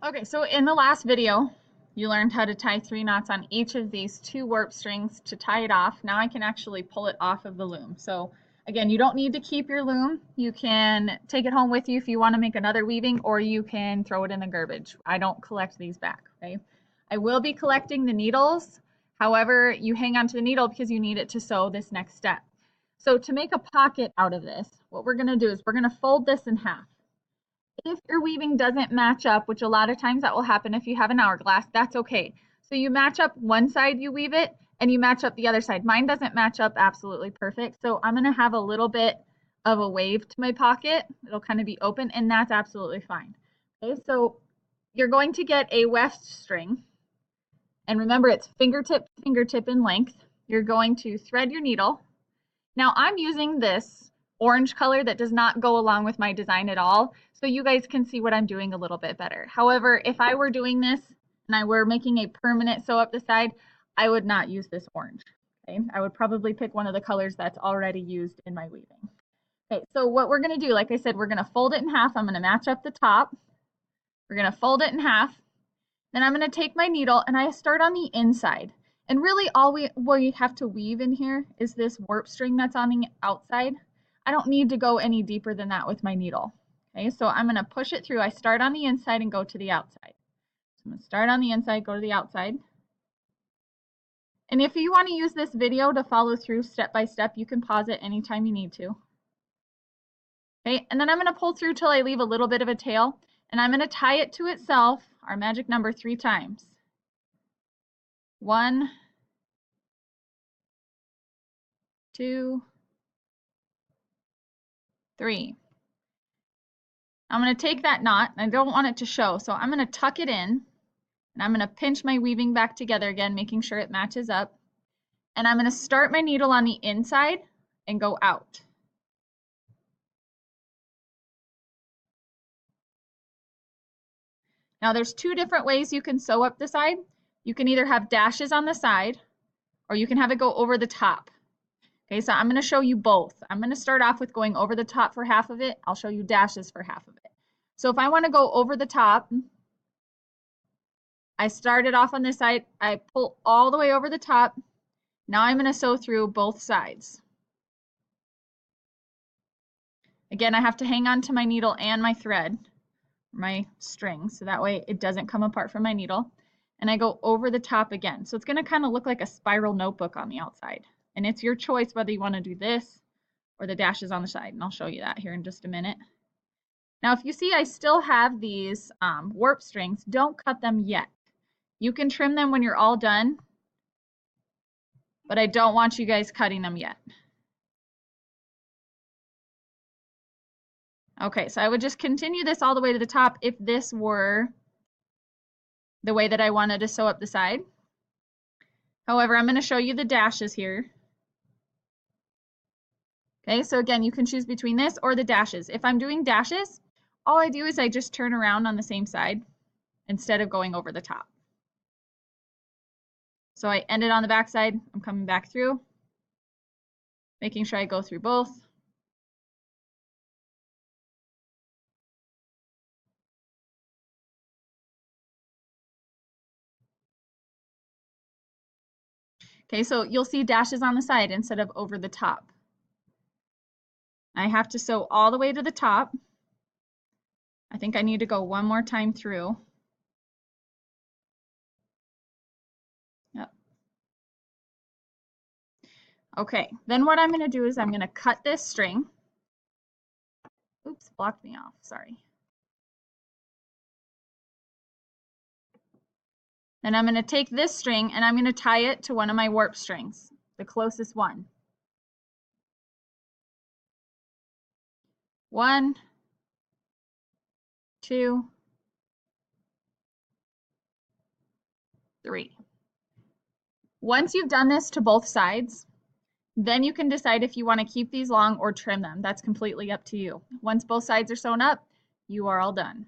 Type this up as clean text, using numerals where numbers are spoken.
Okay, so in the last video, you learned how to tie 3 knots on each of these 2 warp strings to tie it off. Now I can actually pull it off of the loom. So again, you don't need to keep your loom. You can take it home with you if you want to make another weaving, or you can throw it in the garbage. I don't collect these back, okay? I will be collecting the needles. However, you hang on to the needle because you need it to sew this next step. So to make a pocket out of this, what we're going to do is we're going to fold this in half. If your weaving doesn't match up, which a lot of times that will happen if you have an hourglass, that's okay. So you match up one side, you weave it, and you match up the other side. Mine doesn't match up absolutely perfect, so I'm going to have a little bit of a wave to my pocket. It'll kind of be open, and that's absolutely fine. Okay, so you're going to get a weft string, and remember it's fingertip to fingertip in length. You're going to thread your needle. Now I'm using this orange color that does not go along with my design at all, so you guys can see what I'm doing a little bit better. However, if I were doing this and I were making a permanent sew up the side, I would not use this orange. Okay, I would probably pick one of the colors that's already used in my weaving. Okay, so what we're going to do, like I said, we're going to fold it in half. I'm going to match up the top. We're going to fold it in half. Then I'm going to take my needle and I start on the inside. And really all we have to weave in here is this warp string that's on the outside. I don't need to go any deeper than that with my needle. Okay, so I'm going to push it through. I start on the inside and go to the outside. So I'm going to start on the inside, go to the outside. And if you want to use this video to follow through step by step, you can pause it anytime you need to. Okay, and then I'm going to pull through till I leave a little bit of a tail, and I'm going to tie it to itself, our magic number, 3 times. 1, 2, 3. I'm going to take that knot, and I don't want it to show, so I'm going to tuck it in, and I'm going to pinch my weaving back together again, making sure it matches up. And I'm going to start my needle on the inside and go out. Now there's 2 different ways you can sew up the side. You can either have dashes on the side, or you can have it go over the top. Okay, so I'm going to show you both. I'm going to start off with going over the top for half of it. I'll show you dashes for half of it. So if I want to go over the top, I started off on this side, I pull all the way over the top. Now I'm going to sew through both sides. Again, I have to hang on to my needle and my thread, my string, so that way it doesn't come apart from my needle. And I go over the top again. So it's going to kind of look like a spiral notebook on the outside. And it's your choice whether you want to do this or the dashes on the side. And I'll show you that here in just a minute. Now, if you see I still have these warp strings, don't cut them yet. You can trim them when you're all done, but I don't want you guys cutting them yet. Okay, so I would just continue this all the way to the top if this were the way that I wanted to sew up the side. However, I'm going to show you the dashes here. Okay, so again, you can choose between this or the dashes. If I'm doing dashes, all I do is I just turn around on the same side instead of going over the top. So I ended on the back side, I'm coming back through, making sure I go through both. Okay, so you'll see dashes on the side instead of over the top. I have to sew all the way to the top. I think I need to go one more time through. Yep. Okay, then what I'm going to do is I'm going to cut this string. Oops, blocked me off, sorry. Then I'm going to take this string and I'm going to tie it to one of my warp strings, the closest one. 1, 2, 3. Once you've done this to both sides, then you can decide if you want to keep these long or trim them. That's completely up to you. Once both sides are sewn up, you are all done.